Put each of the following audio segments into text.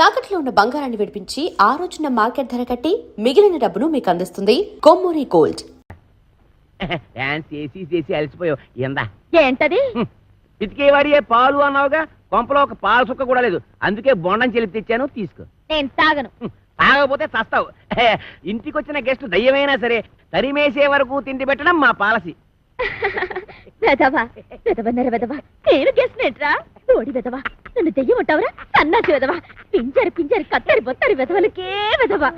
తాకట్లో ఉన్న బంగారాన్ని విడిపించి ఆ రోజున మార్కెట్ ధర కట్టి మిగిలిన డబ్బును మీకు అందిస్తుంది కొమ్మూరి గోల్డ్. అలసిపోయావు ఎందా ఏంటది? ఇతికేవాడి పాలు అన్నావుగా, కొంపలో ఒక పాలు సుక్క కూడా లేదు. అందుకే బొండం చెల్లి తెచ్చాను, తీసుకో. నేను తాగను. తాగకపోతే చస్తావు. ఇంటికి వచ్చిన గెస్ట్ దయ్యమైనా సరే తరిమేసే వరకు తిండి పెట్టడం మా పాలసీ. వెదవా వెదవన్నర వెదవా, నేను గెస్ట్నేట్రా? నోడి వెదవా, నన్ను దెయ్యం ఉంటావురా? సన్నాసి వెదవా, పింజరి పింజరి కత్తరి బొత్తరి వెదవలకే వెదవా.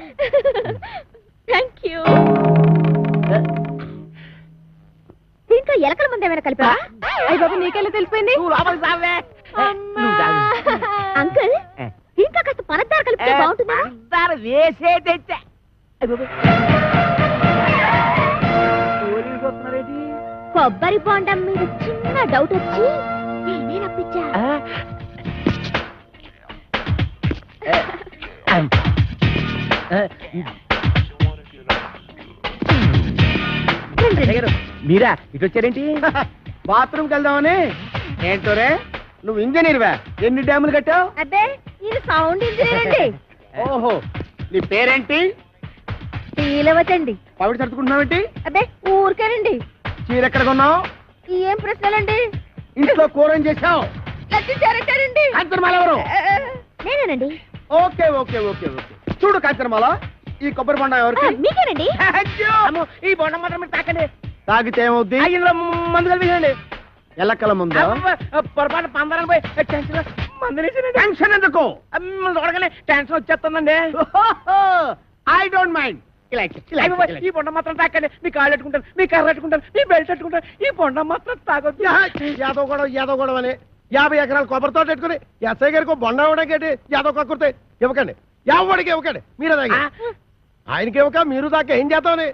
Thank you. దీంట్లో ఎలకల మంది ఏమైనా కలిపా? అయ్య బాబు, నీకెలా తెలిసిపోయింది? అంకుల్, దీంట్లో కాస్త పనద్దారు కలిపితే బాగుంటుంది. వేసే తెచ్చా. కొబ్బరి బొండం మీద చిన్న డౌట్ వచ్చి నేనే రప్పించా. మీరా ఇటు వచ్చారేంటి? బాత్రూమ్కి వెళ్దామని. ఏంటోరే, నువ్వు ఇంజనీర్వా? ఎన్ని డ్యాములు కట్టావు? అబ్బే, ఇది సౌండ్ ఇంజనీర్ అండి. ఓహో, నీ పేరేంటి? శ్రీలవతండి. పవిడి సర్దుకుంటున్నావేంటి? అబ్బే, ఊరికేనండి. చీర ఎక్కడ కొన్నావు? ఏం ప్రశ్నలండి? ఇంట్లో కూర ఏం చేసావు? లచ్చించారంటారండి. కాంచనమాల ఎవరు? నేనేనండి. Okay okay okay okay. చూడు కాంచనమాల, ఈ కొబ్బరి బొండ ఎవరికి? మీకేనండి. ఈ బొండం మాత్రం మీరు తాకండి. తాగితే ఏమవుద్ది? ఇందులో మందు కలిపేయండి. ఎల్లక్కల ముందా? పొరపాటు పందరం పోయి టెన్షన్ ఎందుకు? చూడగానే టెన్షన్ వచ్చేస్తుందండి. I don't mind. ఈ బొండం మాత్రం తాకండి. మీ కాళ్ళు పెట్టుకుంటాను, మీ కర్ర పెట్టుకుంటాను, మీ బెల్ట్ పెట్టుకుంటాను. ఈ బొండం మాత్రం తాగొద్దు. యాదవ్ గొడవ అని 50 ఎకరాల కొబ్బరి తోట పెట్టుకుని ఎస్ఐ గారికి బొండ ఇవ్వడానికి యాదవ్ కక్కుర్తే ఇవ్వకండి. ఎవడికి ఇవ్వకండి. మీరే తాగి. ఆయనకి ఇవ్వక మీరు దాకా ఏం చేద్దామని.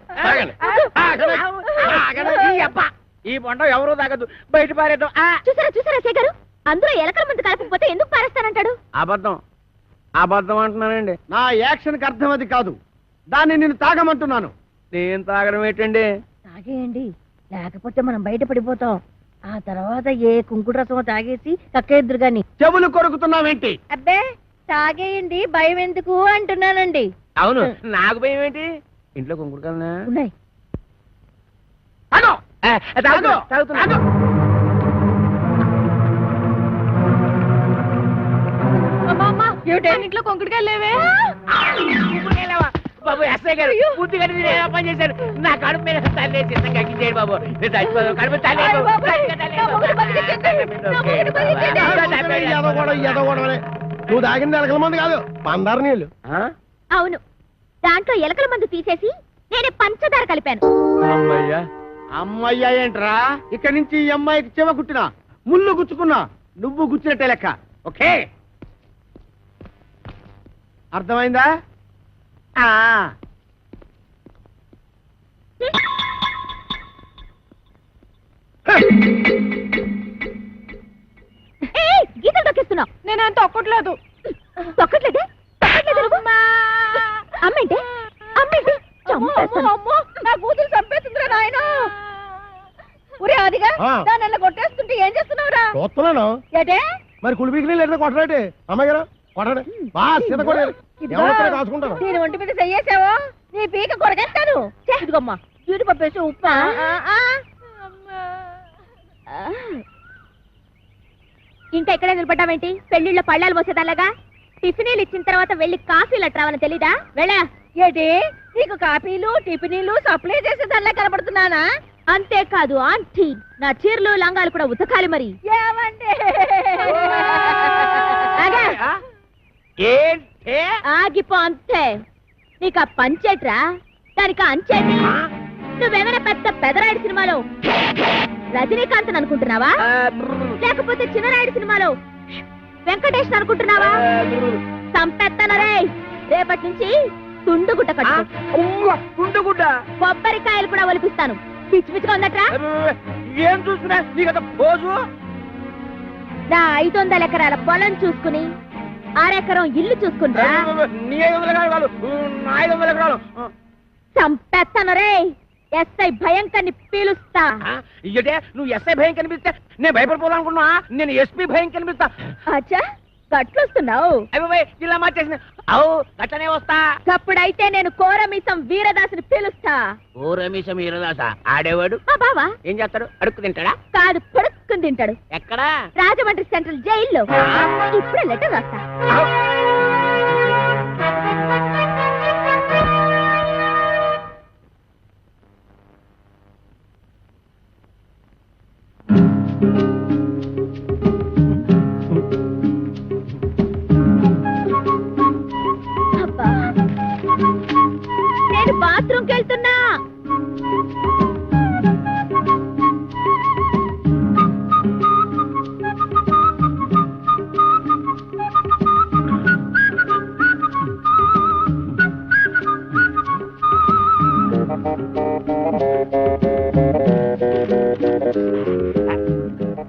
ఈ బొండం ఎవరు తాగదు, బయట పారేద్దాం. చూసారా చూసారా శేఖరు, అందరూ ఎలకల మంది కలపకపోతే ఎందుకు పారేస్తానంటాడు? అబద్ధం అబద్ధం అంటున్నానండి. నా యాక్షన్ కి అర్థం అది కాదు. దాన్ని నేను తాగమంటున్నాను. నేను తాగడం ఏంటండి? తాగేయండి, లేకపోతే మనం బయట పడిపోతాం. ఆ తర్వాత ఏ కుంకుడు రసం తాగేసి కక్కేద్దరు గాని. చెవులు కొరుకుతున్నావేంటి? అబ్బే, తాగేయండి, భయం ఎందుకు అంటున్నానండి. అవును, నాకు భయం ఏంటి? ఇంట్లో కుంకుడుకలనా ఉన్నాయి. ఇంట్లో కుంకుడుకాయలు లేవే? బాబు ఎస్ఐ గారు పూర్తిగా పని చేశారు. నా కడుపు మీద తల్లి సిద్ధంగా ఎక్కించేయండి బాబు. కడుపు నువ్వు తాగింది ఎలకల మంది కాదు, పందారు నీళ్ళు. అవును, దాంట్లో ఎలకల మందు తీసేసి నేనే పంచదార కలిపాను. అమ్మయ్యా అమ్మయ్యా ఏంట్రా? ఇక్కడి నుంచి ఈ అమ్మాయికి చెవ కుట్టినా ముళ్ళు గుచ్చుకున్నా నువ్వు గుచ్చినట్టే లెక్క. ఓకే, అర్థమైందా? గీతలు తొక్కిస్తున్నావు. నేనేం తొక్కట్లేదు. తొక్కట్లేదే? అమ్మేంటి అమ్మేంటి? నా కూతురు చంపేస్తుందిరా నాయన. ఒరే అదిగా, దాన్ని కొట్టేస్తుంటే ఏం చేస్తున్నావురా? చూస్తున్నాను. ఏటే మరి కులిపీకి నీళ్ళు కొట్టరాటే? అమ్మాయి గారు కొట్టడే, కాసుకుంటాను. నేను ఒంటి మీద చెయ్యేసావో నీ పీక కొరకేస్తాను. ఇదిగమ్మా, జీడిపప్పు వేసి ఉప్పా. ఇంకా ఎక్కడే నిలబడ్డావేంటి? పెళ్లిళ్ళ పళ్ళాలు పోసేదాలాగా. టిఫినీలు ఇచ్చిన తర్వాత వెళ్ళి కాఫీలు అట్రావని తెలీదా? వెళ్ళా. ఏంటి, నీకు కాఫీలు టిఫినీలు సప్లై చేసేదానిలా కనబడుతున్నానా? అంతేకాదు ఆంటీ, నా చీరలు లంగాలు కూడా ఉతకాలి. మరి ఆగిపో, అంతే. నీకు ఆ పంచేట్రా, దానికి అంచేటి. నువ్వేమైనా పెద్ద పెదరాయుడు సినిమాలో రజనీకాంత్ అనుకుంటున్నావా? లేకపోతే చిన్నరాయుడు సినిమాలో వెంకటేష్ అనుకుంటున్నావా? సంపెత్తనరే. రేపటి నుంచి తుండుగుడ్డ కట్టు. తుండుగుడ్డ? కొబ్బరికాయలు కూడా ఒలిపిస్తాను. పిచ్చి పిచ్చిగా ఉందట్రా? ఏం చూస్తున్నా నీకు పోజు? నా 500 ఎకరాల పొలం చూసుకుని 6 ఎకరం ఇల్లు చూసుకుంటా. నీ 500 ఎకరాలు, నా 500 ఎకరాలు. సంపెత్తనరే. ఎస్ఐ భయంకర్ని పీలుస్తా. ఇయ్యటే, నువ్వు ఎస్ఐ భయం కనిపిస్తే నేను భయపడిపోదాం అనుకున్నా. నేను ఎస్పీ భయం కనిపిస్తా. అచ్చా, గట్లొస్తున్నావు అవి జిల్లా మార్చేసిన అవు గట్టనే వస్తా. అప్పుడైతే నేను కోరమీసం వీరదాసుని పిలుస్తా. ఓ రమేశ మీరదాస ఆడేవాడు మా బావా ఏం చేస్తాడు? అడుక్కు తింటాడా? కాదు పొడుక్కుని తింటాడు. ఎక్కడా? రాజమండ్రి సెంట్రల్ జైల్లో. ఇప్పుడే లెటర్ రాస్తా. అబ్బా, నేను బాత్రూమ్కి వెళ్తున్నా.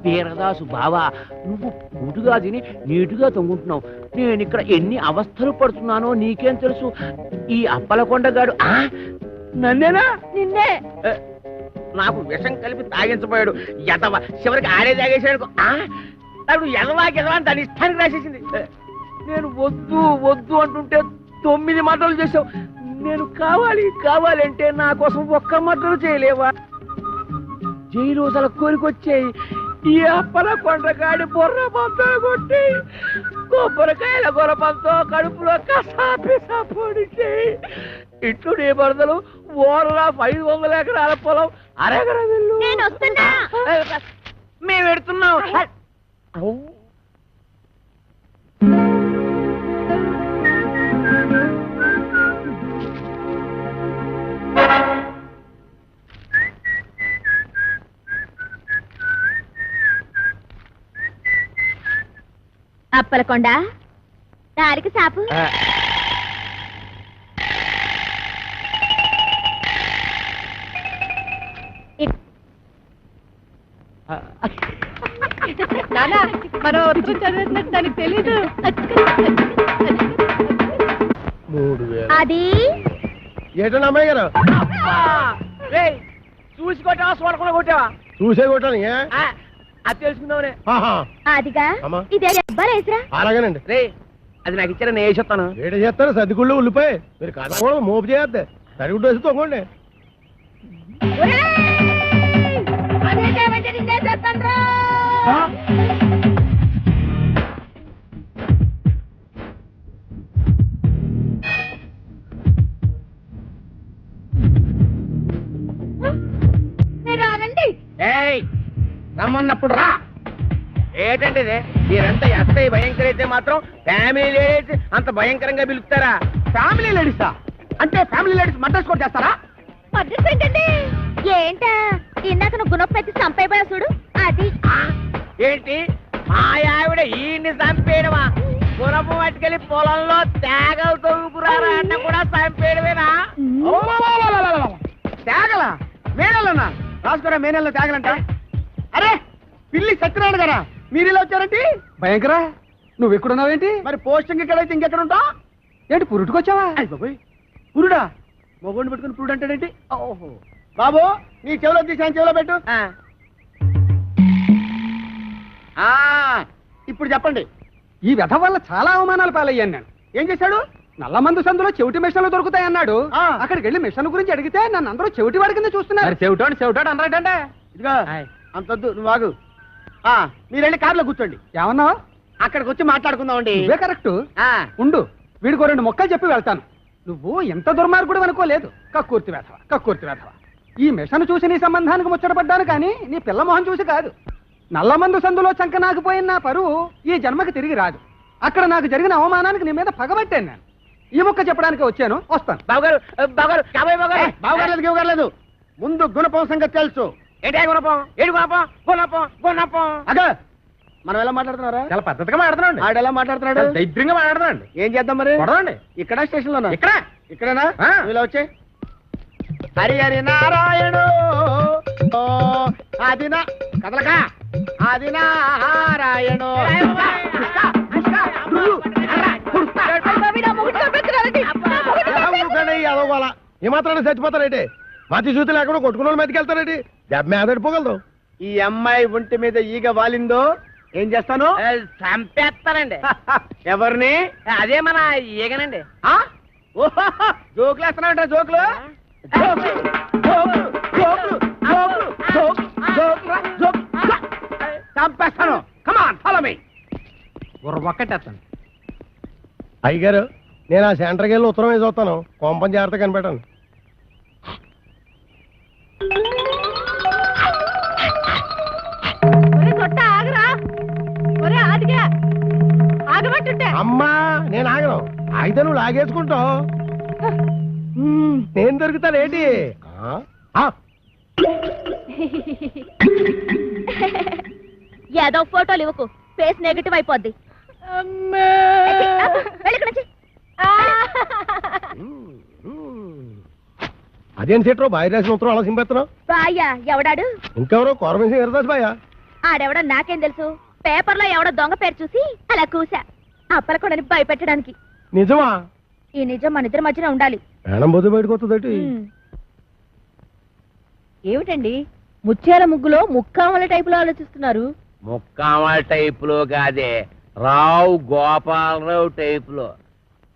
వీరదాసు బావా, నువ్వు పూటుగా తిని నీటుగా తొంగుంటున్నావు. నేను ఇక్కడ ఎన్ని అవస్థలు పడుతున్నానో నీకేం తెలుసు? ఈ అప్పలకొండగాడు నన్నేనా? నిన్నే. నాకు విషం కలిపి తాగించబోయాడు. ఎదవ చివరికి ఆడే తాగేసాడు. అప్పుడు ఎదవాకి ఎదవా దాని ఇష్టానికి రాసేసింది. నేను వద్దు వద్దు అంటుంటే 9 మటలు చేసావు. నేను కావాలి కావాలి అంటే నా కోసం ఒక్క మటలు చేయలేవా? జైలు రోజుల కోరికొచ్చాయి. ఈ అప్పల కొండగాడి బొర్ర పంతో కొట్టి కొబ్బరికాయల గొరపంతో కడుపులో కసాపిసా పొడిచి ఇట్లు నీ బరదలు ఓరలా 500 ఎకరాల పొలం అరెగర వెళ్ళు. నేను వస్తున్నా. మేము పెడుతున్నాం. అప్పలకొండ దారికి సాపు. నానా మనం ఉత్తరం చదివినట్టు దానికి తెలీదు. 3000 అది ఏటన్నా అమ్మాయి గారు చూసి కొట్టావా చూడకుండా కొట్టావా? చూసే కొట్టాను. ఏ అది తెలుసుకుందామనే. ఆహా, అదిగా అమ్మా. ఇదే అబ్బాలేసరా. అలాగేనండి. రే అది నాకు ఇచ్చారా, నేను వేసేస్తాను. వేట చేస్తారు సర్దిగుళ్ళు ఉల్లిపోయి మీరు కదకూడదు, మోపు చేయద్దు. సరిగుడ్డు వేసి తొంగండి. ఏయ్ రమ్మన్నప్పుడు రా. ఏంటంటే ఇది? మీరంతా ఎస్ఐ భయంకర అయితే మాత్రం ఫ్యామిలీ లేడీస్ అంత భయంకరంగా పిలుస్తారా? ఫ్యామిలీ లేడీసా? అంటే ఫ్యామిలీ లేడీస్ మర్డర్ స్కోర్ చేస్తారా? ఏంటా ఇందాక నువ్వు గుణపెట్టి చంపైపోయా చూడు అది. ఏంటి మా ఆవిడ ఈయన్ని చంపేయడమా? గురపు పట్టుకెళ్ళి పొలంలో తేగలు తవ్వుకురారా అన్న కూడా చంపేయడమేనా? తేగలా? మేనల్లోనా? రాసుకోరా మేనల్లో తేగలంట. అరే పిల్లి సత్యనారాయణ గారా, మీరు ఇలా వచ్చారండి? భయంకర నువ్వు ఎక్కడున్నావేంటి? మరి పోస్టింగ్ ఎక్కడైతే ఇంకెక్కడ ఉంటా? ఏంటి పురుటుకొచ్చావా? పురుడా? మొగోడిని పెట్టుకుని పురుడు అంటాడేంటి? ఓహో బాబు, నీ చెవిలో తీసాను, చెవిలో పెట్టు. ఇప్పుడు చెప్పండి. ఈ వ్యధ వల్ల చాలా అవమానాలు పాలయ్యాను నేను. ఏం చేశాడు? నల్లమందు సందులో చెవిటి మిషన్లు దొరుకుతాయన్నాడు. ఆ. అక్కడికి వెళ్ళి మిషన్ గురించి అడిగితే నన్ను అందరూ చెవిటి వాడి కింద చూస్తున్నారు. చెవిటాడు అన్నాడంటే ఇదిగో అంతొద్దు, నువ్వు ఆగు. మీరు వెళ్ళి కారులో కూర్చోండి. ఏమన్నావు? అక్కడికి వచ్చి మాట్లాడుకుందామండి. నువ్వే కరెక్ట్. ఉండు, వీడికో 2 మొక్కలు చెప్పి వెళ్తాను. నువ్వు ఎంత దుర్మార్గుడు అనుకోలేదు. కక్కుర్తి వేధవ. ఈ మిషన్ చూసి నీ సంబంధానికి ముచ్చటపడ్డాను కానీ నీ పిల్ల మొహం చూసి కాదు. నల్లమందు సందులో చంక నాకుపోయిన నా పరువు ఈ జన్మకి తిరిగి రాదు. అక్కడ నాకు జరిగిన అవమానానికి నీ మీద పగబట్టాను నేను. ఈ ముక్క చెప్పడానికి వచ్చాను, వస్తాను. బావగారు ముందు గుణపం సంగతి తెలుసు. ఏంటే గుణపం? ఏడు గుణపం. అగ మనం ఎలా మాట్లాడుతున్నారా? చాలా పద్ధతిగా మాట్లాడుతున్నాడు. ఆడు ఎలా మాట్లాడుతున్నాడు? దైద్యంగా మాట్లాడుతున్నాడు. ఏం చేద్దాం మరి? కొడదండి. ఇక్కడ స్టేషన్ లోనా? ఇక్కడేనా? ఆ. ఇలా వచ్చే హరి హరి నారాయణు ఆదినా కదలక ఆది నారాయణు. అదోగోలా ఏమాత్రాన్ని చచ్చిపోతారేంటి? మతి చూతులు ఎక్కడో కొట్టుకున్న వాళ్ళు మెతికెళ్తారేంటి? దెబ్బ మీద పడిపోగలదు. ఈ అమ్మాయి ఒంటి మీద ఈగ వాలిందో ఏం చేస్తాను? చంపేస్తానండి. ఎవరిని? అదే మన ఈగనండి. జోకులు వేస్తున్నావు జోకులు చంపేస్తాను. Come on follow me. ఒక్కటేస్తాను. అయ్యగారు నేను ఆ సెంటర్కి వెళ్ళి ఉత్తరం వేసి వస్తాను. కొంపని జాగ్రత్త కనిపెట్టాను. ఆగరా ఒరే ఆదిగా ఆగబట్టుంటే. అమ్మా నేను ఆగను. అయితే నువ్వు లాగేసుకుంటావు. నేను దొరుకుతానేంటి? ఏదో ఫోటోలు ఇవ్వకు, ఫేస్ నెగటివ్ అయిపోద్ది. అదేం సెట్రో బాయ్ రాసిన ఉత్తరం అలా సింపేస్తున్నావు? బాయ్యా ఎవడాడు? ఇంకెవరో కొరమేసి ఎరదాస్ బాయా. ఆడెవడో నాకేం తెలుసు. పేపర్లో ఎవడో దొంగ పేరు చూసి అలా కూసా అప్పలకొండని భయపెట్టడానికి. నిజమా? ఈ నిజం మన ఇద్దరి మధ్యన ఉండాలి. ప్రాణం బొద్దు బయటకు వస్తుంది. ఏమిటండి ముత్యాల ముగ్గులో ముక్కామల టైపులో ఆలోచిస్తున్నారు? ముక్కామల టైపులో కాదే, రావు గోపాలరావు టైపులో.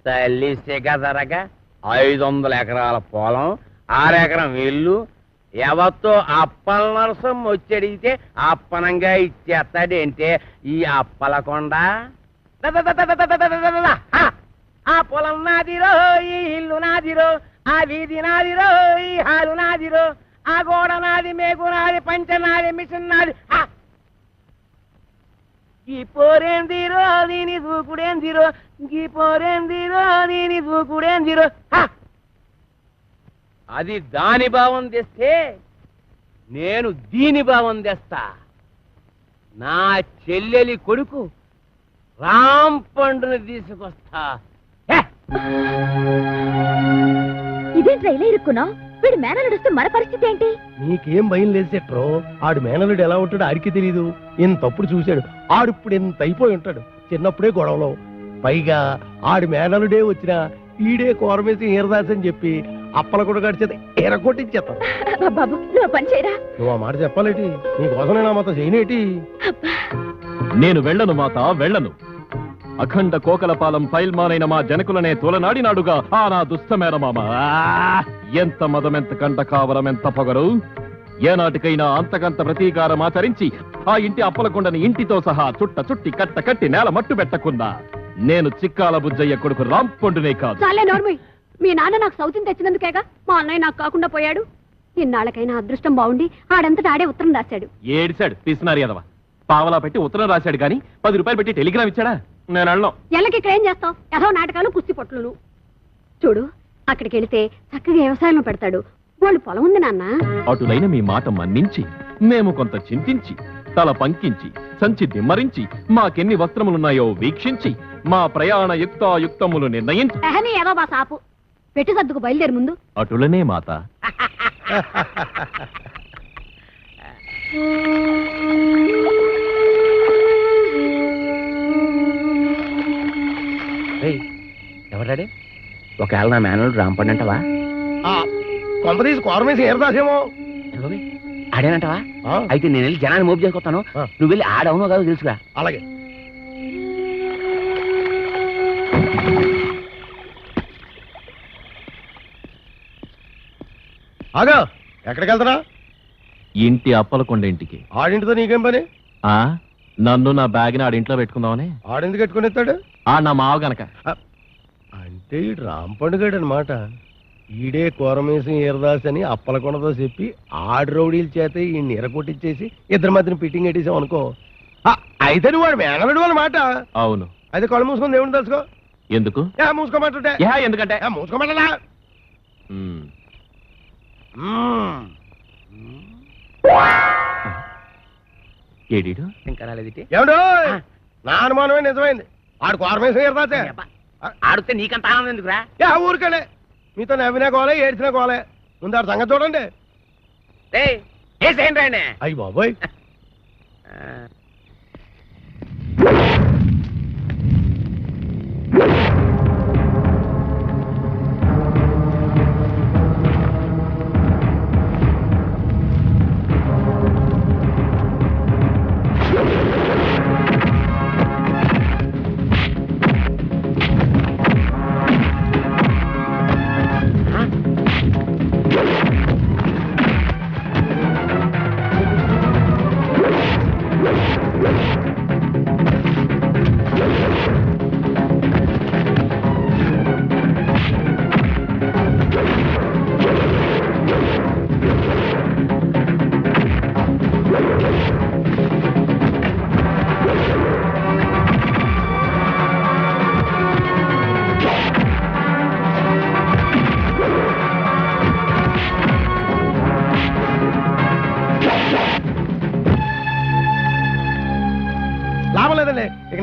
తల్లి సిగదరగా 500 ఎకరాల పొలం, 6 ఎకరం ఇల్లు, ఎవరితో అప్పల నరసం వచ్చడిగితే అప్పనంగా ఇచ్చేస్తాడంటే ఈ అప్పలకొండ. ఆ పొలం నాదిరో, ఈ ఇల్లు నాదిరో, ఆ వీధి నాదిరో, ఈ హాలు నాదిరో, ఆ గోడ నాది, మేకు నాది, పంచ నాది, మిషన్ నాది. ఈ పోరేందిరో దీని దూకుడేందిరో, ఈ పోరేందిరో దీని దూకుడేందిరో. అది దాని భావం తెస్తే నేను దీని భావం తెస్తా. నా చెల్లెలి కొడుకు రాంపండుని తీసుకొస్తా. ఇదేంట్రా ఇలా ఇరుక్కున్నావు? వీడు మేనలుడిస్తే మన పరిస్థితి ఏంటి? నీకేం భయం లేదు సెట్రో. ఆడు మేనలుడు ఎలా ఉంటాడు ఆడికి తెలీదు. ఇంతప్పుడు చూశాడు. ఆడిప్పుడు ఎంత అయిపోయి ఉంటాడు. చిన్నప్పుడే గొడవలో. పైగా ఆడి మేనలుడే వచ్చినా ఈడే కోరమేసి ఈరదాస్ అని చెప్పి అప్పల కూడా గడిచేది ఎరగొట్టించేస్తాను. బాబు నువ్వు పని చేయరా. నువ్వు ఆ మాట చెప్పాలేటి? నీకోసం నేను ఆ మాత్రం చేయనేటి? నేను వెళ్ళను మాత, వెళ్ళను. అఖండ కోకలపాలెం పైల్మానైన మా జనకులనే తోలనాడినాడుగా ఆ నా దుష్టమేనమామ. ఎంత మదమెంత కంట కావరం, ఎంత పొగరు! ఏనాటికైనా అంతకంత ప్రతీకారం ఆచరించి ఆ ఇంటి అప్పలకొండని ఇంటితో సహా చుట్టి కట్ట కట్టి నేల మట్టు పెట్టకున్నా నేను చిక్కాల బుజ్జయ్య కొడుకు రాంపొండునే కాదు. చాలే నోర్మి. మీ నాన్న నాకు సౌతిని తెచ్చినందుకేగా మా అన్నయ్య నాకు కాకుండా పోయాడు. ఇన్నాళ్ళకైనా అదృష్టం బాగుండి ఆడంతటా ఆడే ఉత్తరం రాశాడు. ఏడిశాడు పిసినారి ఎదవ. పావలా పెట్టి ఉత్తరం రాశాడు గాని 10 రూపాయలు పెట్టి టెలిగ్రామ్ ఇచ్చాడా? నేను వెళ్ళను. ఎల్లకి ఇక్కడ ఏం చేస్తావు? ఏదో నాటకాలు, కుస్తీ పొట్లును. చూడు, అక్కడికి వెళితే చక్కగా వ్యవసాయంలో పెడతాడు. వాళ్ళు పొలం ఉంది నాన్న. అటులైన మీ మాట మన్నించి మేము కొంత చింతించి తల పంకించి సంచి దిమ్మరించి మాకెన్ని వస్త్రములున్నాయో వీక్షించి మా ప్రయాణ యుక్తాయుక్తములు నిర్ణయించి ఎహని ఏదో బా సాపు పెట్టి సర్దుకు బయలుదేరి ముందు. అటులనే మాత. ఎవరాడే? ఒకవేళ నా మేనల్లుడు రాంపండు అంటవా? కొంపదీసి కోరమేసి ఈరదాసేమో. ఆడేనంటవా? అయితే నేను వెళ్ళి జనాన్ని మోపు చేసుకొస్తాను. నువ్వు వెళ్ళి ఆడవునో కాదో తెలుసుగా. అలాగే. ఆగా, ఎక్కడికి వెళ్తున్నా? ఇంటి అప్పలకొండ ఇంటికి. ఆడింటితో నీకేం పని? ఆ నన్ను నా బ్యాగ్ని ఆడింట్లో పెట్టుకుందామని. ఆడెందుకు పెట్టుకుని ఎత్తాడు? నా మావ గనక. అంటే ఈ రాంపండుగాడు అనమాట. ఈడే కోరమేసి ఈరదాస్ అని అప్పలకొండతో చెప్పి ఆడు రౌడీల చేత ఈ ఎరకొట్టించేసి ఇద్దరి మధ్యన పిట్టింగ్ ఎట్టేసాం అనుకో. అయితే నువ్వు వాడు మేనలుడు అన్నమాట. అవును. అయితే కళ్ళు మూసుకొని దేవుని తెలుసుకో. ఎందుకు? మూసుకోమంటుంటే ఎందుకంటే మూసుకోమంటా. ఏడీడు ఇంకా రాలేదిటి? ఏమిటో నా అనుమానమే నిజమైంది. ఆడు కోరమేసి ఈరదాసే. ఆడితే నీకంత ఆనందం ఎందుకురా? ఊరికలే మీతో నవ్వినా కోలే ఏడ్చినా కోలే. ముందు ఆడు సంగతి చూడండి. అయ్యి బాబోయ్.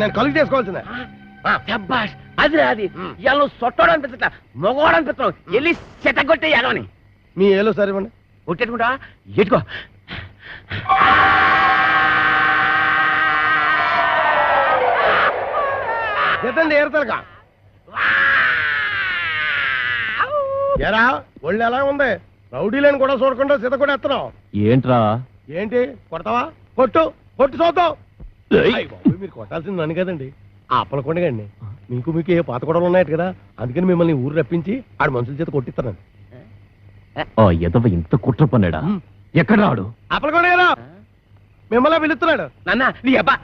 ఆయన కలుగు చేసుకోవాల్సిందే. శబ్బాష్ అది అది ఇవాళ నువ్వు సొట్టోడు అనిపించట మగవాడు అనిపిస్తావు వెళ్ళి చెట్టగొట్టే ఎగవని మీ ఏలో సరే ఇవ్వండి. కొట్టేట్టుకుంటా ఎట్టుకో ఎత్తండి ఏరుతలక. ఎరా ఒళ్ళు ఎలా ఉంది? రౌడీలని కూడా చూడకుండా సీత కూడా ఎత్తనావు ఏంట్రా? ఏంటి కొడతావా? కొట్టు కొట్టు చూద్దాం. మీరు కొట్టాల్సింది నన్ను కదండి, ఆ అప్పల కొండగండి. మీకు ఏ పాత గొడవలు ఉన్నాయట కదా, అందుకని మిమ్మల్ని ఊరు రప్పించి ఆడు మనుషుల చేత కొట్టిస్తాను. ఆ ఎదవ ఇంత కుట్ర పన్నాడా? ఎక్కడ రాడు? అప్పల కొండగారు మిమ్మల్ని పిలుస్తున్నాడు. నాన్న నీ అబ్బా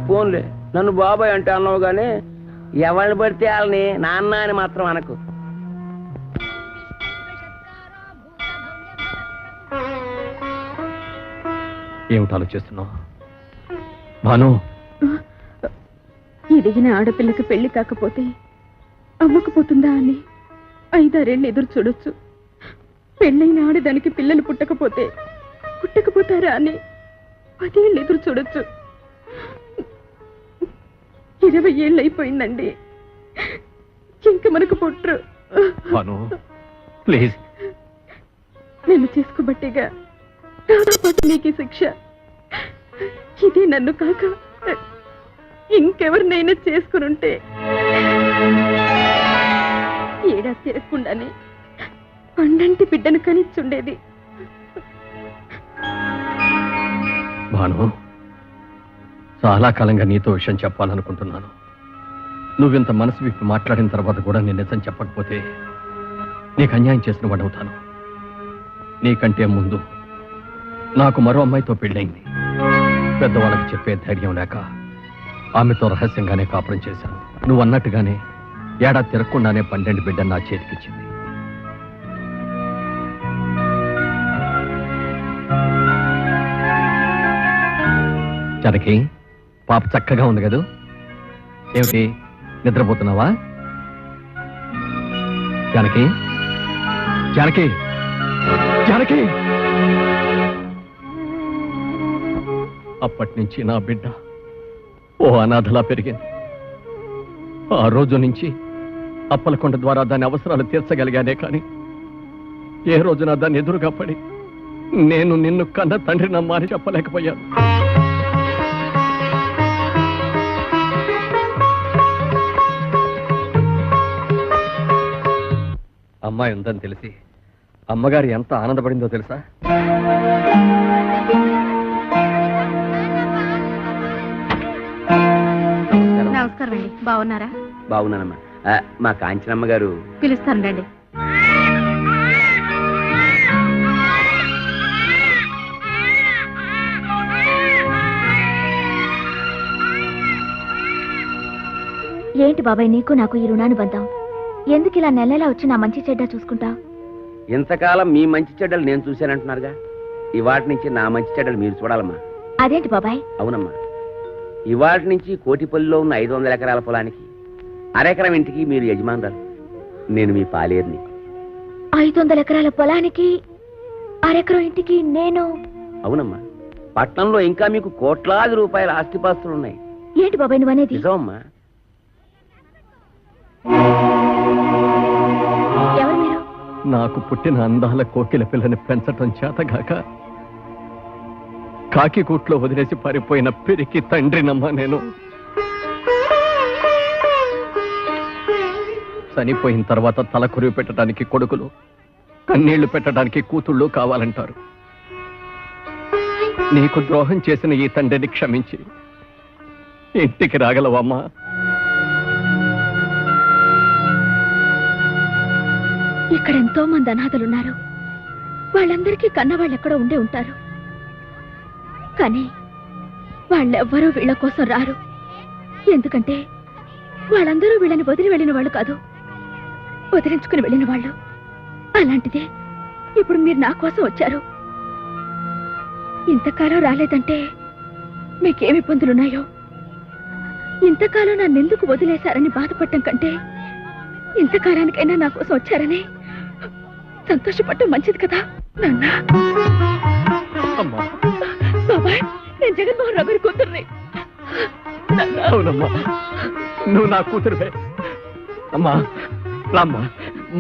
ఫోన్లే నన్ను బాబాయ్ అంటే అన్నావు గానీ ఎవరిని పడితే వాళ్ళని నాన్న అని మాత్రం అనకు. ఏమిటి ఆలోచిస్తున్నావు భాను? ఎదిగిన ఆడపిల్లకి పెళ్లి కాకపోతే అవ్వకపోతుందా అని 5-6 ఎదురు చూడొచ్చు. పెళ్ళైన ఆడదానికి పిల్లలు పుట్టకపోతారా అని 10 ఏళ్ళు ఎదురు చూడొచ్చు. 20 ఏళ్ళు అయిపోయిందండి, ఇంక మనకు పుట్టరు. భాను ప్లీజ్. నిన్ను చేసుకోబట్టిగా నాతో పాటు నీకు శిక్ష. ఇదే నన్ను కాక ఇంకెవరినైనా చేసుకునుంటే ఏడా తిరగకుండానే పండంటి బిడ్డను కనిచ్చుండేది. భాను చాలా కాలంగా నీతో విషయం చెప్పాలనుకుంటున్నాను. నువ్వింత మనసు విప్పి మాట్లాడిన తర్వాత కూడా నేను నిజం చెప్పకపోతే నీకు అన్యాయం చేసిన వాడవుతాను. నీకంటే ముందు నాకు మరో అమ్మాయితో పెళ్ళైంది. పెద్దవాళ్ళకి చెప్పే ధైర్యం లేక ఆమెతో రహస్యంగానే కాపురం చేశాను. నువ్వు అన్నట్టుగానే ఏడాది తిరగకుండానే 12 బిడ్డ నా చేతికిచ్చింది. జనకి పాప చక్కగా ఉంది కదూ? ఏమిటి నిద్రపోతున్నావా? జానకి జానకి జానకి అప్పటి నుంచి నా బిడ్డ ఓ అనాథలా పెరిగింది. ఆ రోజు నుంచి అప్పలకొండ ద్వారా దాని అవసరాలు తీర్చగలిగానే కానీ ఏ రోజున దాన్ని ఎదురుగా పడి నేను నిన్ను కన్న తండ్రి నమ్మా అని చెప్పలేకపోయాను. అమ్మాయి ఉందని తెలిసి అమ్మగారు ఎంత ఆనందపడిందో తెలుసా? నమస్కారం అండి, బాగున్నారా? బాగున్నానమ్మా. మా కాంచనమ్మ గారు పిలుస్తాను రండి. ఏంటి బాబాయ్ నీకు నాకు ఈ రుణానుబంధం? ఎందుకు ఇలా నెలలా వచ్చి నా మంచి చెడ్డ చూసుకుంటా? ఇంతకాలం మీ మంచి చెడ్డలు నేను చూశానంటున్నారుగా, ఇవాటి నుంచి నా మంచి చెడ్డలు మీరు చూడాలమ్మా. అదేంటి బాబాయ్? అవునమ్మా, ఇవాటి నుంచి కోటిపల్లిలో ఉన్న 500 ఎకరాల పొలానికి అరెకరం ఇంటికి మీరు యజమానురాలు, నేను మీ పాలేరుని. 500 ఎకరాల పొలానికి అరెకరం ఇంటికి నేను? అవునమ్మా, పట్నంలో ఇంకా మీకు కోట్లాది రూపాయల ఆస్తిపాస్తులు ఉన్నాయి. ఏంటి బాబాయ్ నువ్వనేది? నిజమమ్మా. ఎవరు మీరు? నాకు పుట్టిన అందాల కోకిల పిల్లని పెంచటం చేతగాక కాకికూట్లో వదిలేసి పారిపోయిన పెరికి తండ్రినమ్మా నేను. చనిపోయిన తర్వాత తల కురివి పెట్టడానికి కొడుకులు, కన్నీళ్లు పెట్టడానికి కూతుళ్ళు కావాలంటారు. నీకు ద్రోహం చేసిన ఈ తండ్రిని క్షమించి ఇంటికి రాగలవమ్మా? ఇక్కడ ఎంతో మంది అనాథలున్నారు. వాళ్ళందరికీ కన్నవాళ్ళు ఎక్కడో ఉండే ఉంటారు. కానీ వాళ్ళెవ్వరూ వీళ్ళ కోసం రారు. ఎందుకంటే వాళ్ళందరూ వీళ్ళని వదిలి వెళ్ళిన వాళ్ళు కాదు, వదిలించుకుని వెళ్ళిన వాళ్ళు. అలాంటిదే ఇప్పుడు మీరు నా కోసం వచ్చారు. ఇంతకాలం రాలేదంటే మీకేమి ఇబ్బందులున్నాయో. ఇంతకాలం నన్నెందుకు వదిలేశారని బాధపడటం కంటే ఇంతకాలానికైనా నా కోసం వచ్చారని సంతోషపడటం మంచిది కదా నాన్న. బాబాయ్, నేను జగన్మోహన్ రావు గారి కూతుర్ని. అవునమ్మా, నువ్వు నా కూతురువే. అమ్మా రామ్మా,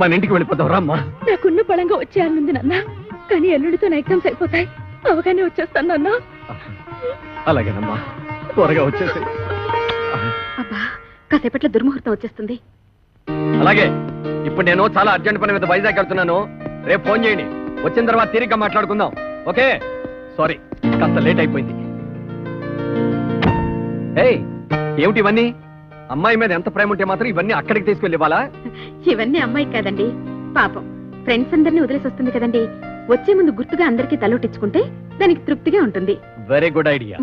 మన ఇంటికి వెళ్ళిపోతావు. రామ్మా. నాకున్న బలంగా వచ్చేయాలనుంది నాన్న, కానీ ఎల్లుడితో నా ఎగ్జామ్స్ అయిపోతాయి. అవగానే వచ్చేస్తాను నాన్న. అలాగేనమ్మా, త్వరగా వచ్చేసి. అబ్బా, కాసేపట్లో దుర్ముహూర్తం వచ్చేస్తుంది. అలాగే, ఇప్పుడు నేను చాలా అర్జెంట్ పని మీద వైజాగ్ వెళ్తున్నాను. రేపు ఫోన్ చేయండి. వచ్చిన తర్వాత తీరిగ్గా మాట్లాడుకుందాం. ఓకే? సారీ, కాస్త లేట్ అయిపోయింది. ఏయ్, ఏమిటి ఇవన్నీ? అమ్మాయి మీద ఎంత ప్రేమ ఉంటే మాత్రం ఇవన్నీ అక్కడికి తీసుకెళ్ళి ఇవ్వాలా? ఇవన్నీ అమ్మాయి కాదండి, పాపం ఫ్రెండ్స్ అందరినీ వదిలేసి వస్తుంది కదండి. వచ్చే ముందు గుర్తుగా అందరికీ తలొట్టించుకుంటే దానికి తృప్తిగా ఉంటుంది. Very good idea.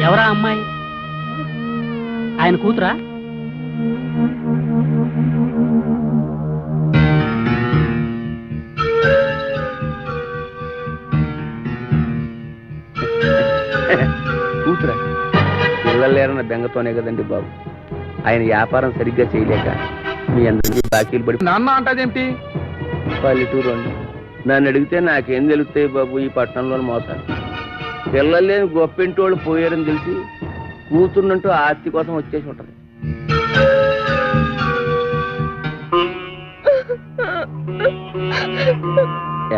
ఎవరా అమ్మాయి? ఆయన కూతురా? కూతురా? పిల్లలు లేరన్న బెంగతోనే కదండి బాబు. ఆయన వ్యాపారం సరిగ్గా చేయలేక మీ అందరికీ బాకీలు పడి నాన్న అంటాదేమిటి? పల్లెటూరు అండి. నన్ను అడిగితే నాకేం తెలుస్తాయి బాబు ఈ పట్టణంలో మోసాలు. పిల్లలు లేని గొప్పింటి వాళ్ళు పోయారని తెలిసి కూతుర్నంటూ ఆస్తి కోసం వచ్చేసి ఉంటది.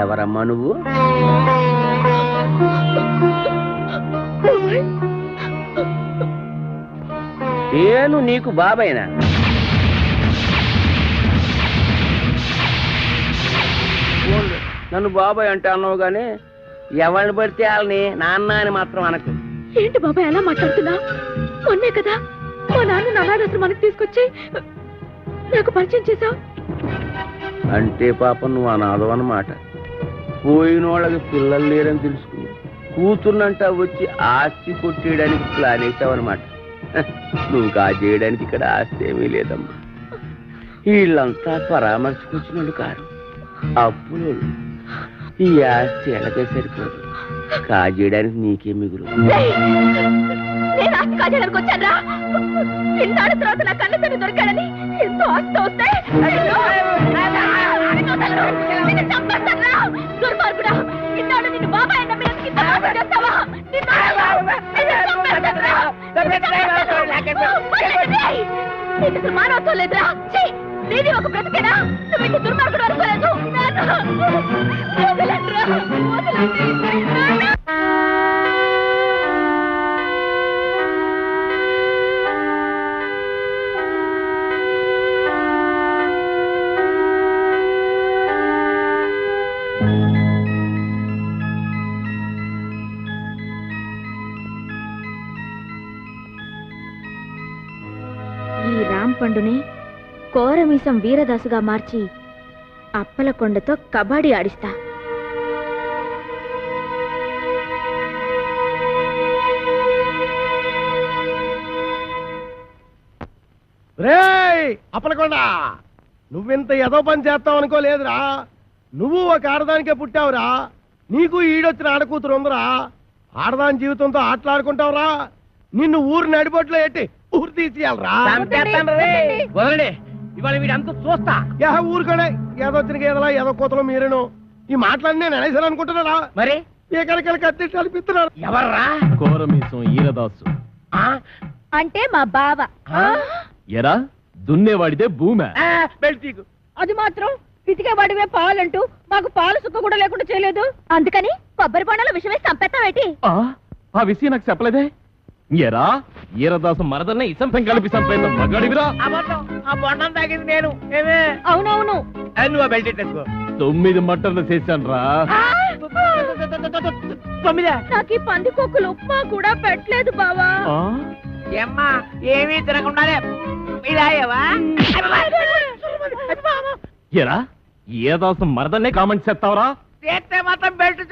ఎవరమ్మా నువ్వు? నేను నీకు బాబాయినా? నన్ను బాబాయ్ అంటే అన్నావు గానీ ఎవరిని పడితే వాళ్ళని నాన్న అని మాత్రం అనకు. ఏంటి బాబాయ్ అలా మాట్లాడుతున్నావు? మొన్నే కదా మా నాన్న అనాథాశ్రమానికి తీసుకొచ్చి నాకు పరిచయం చేశావు. అంటే పాపం నువ్వు అనాథం అన్నమాట. పోయిన వాళ్ళకి పిల్లలు లేరని తెలుసుకుని కూతుర్నంటా వచ్చి ఆస్తి కొట్టేయడానికి ప్లాన్ వేసావన్నమాట. నువ్వు కాజేయడానికి ఇక్కడ ఆస్తి ఏమీ లేదమ్మా. వీళ్ళంతా పరామర్శకొచ్చినోళ్ళు కారు, అప్పులు. ఈ ఆస్తి ఎలాగే సరిపోదు. కాజేయడానికి నీకే మిగులు. నేను ఆస్తి కాజేయడానికి వచ్చాను. ఇన్నాళ్ళ తర్వాత నా కళ్ళ తల్లి దొరికాడని ఎంతో ఆస్తి వస్తే దుర్మార్గుడా, ఇన్నాళ్ళు నిన్ను బాబాయ్ నమ్మినందుకు ఇంత మోసం చేస్తావా? నీకు మానవత్వం లేదురా. నీది ఒక బ్రతికేనా? నువ్వు ఇంత దుర్మార్గుడు అనుకోలేదు. ఈ రామ్ పండుని కోరమీసం వీరదాసుగా మార్చి అప్పలకొండతో కబడ్డీ ఆడిస్తా. రేయ్ అప్పలకొండ, నువ్వింత ఎదో పని చేస్తావు అనుకోలేదురా. నువ్వు ఒక ఆడదానికే పుట్టావురా. నీకు ఈడొచ్చిన ఆడకూతురు ఉందిరా. ఆడదాని జీవితంతో ఆటలాడుకుంటావురా. నిన్ను ఊరు నడిబొట్లో ఎట్టి ఊరు తీసేయాలరా. వదలండి, ఇవాళ వీడంతా చూస్తా. ఊరుకోడే, ఏదొచ్చిన గేదలా ఏదో కూతలో మీరేను. ఈ మాటలన్నీ నేను అనేసాను అనుకుంటున్నారా? మరి ఏకరకల కత్తి కల్పిస్తున్నారు. ఎవర్రా? కోరమీసం ఈరదాసు. అంటే మా బావ. ఎరా దున్నేవాడిదే భూమే. బెల్టీకు అది మాత్రం పితికేవాడివే పాలంటూ మాకు పాలు సుక్క కూడా లేకుండా చేయలేదు. అందుకని కొబ్బరి బొండాల విషయమే చంపేస్తావేటి? ఆ విషయం నాకు చెప్పలేదే. ఎరా ఈరదాసు మరదల్ని ఇసంతం కలిపి చంపేద్దాం మగాడివిరా. అబద్ధం, ఆ బొండం తాగింది నేను. ఏమే? అవునవును. నువ్వు ఆ బెల్ట్ ఎట్టేసుకో. 9 మటర్లు చేశాను రా. 9? నాకు ఈ పందికొక్కులు ఉప్మా కూడా పెట్టలేదు బావా. ఏమ్మా ఏమీ తినకుండానే ఇదాయవా? ఎరా ఈరదాసు మరదల్నే కామెంట్ చేస్తావరా? చేస్తే మాత్రం బెల్ట్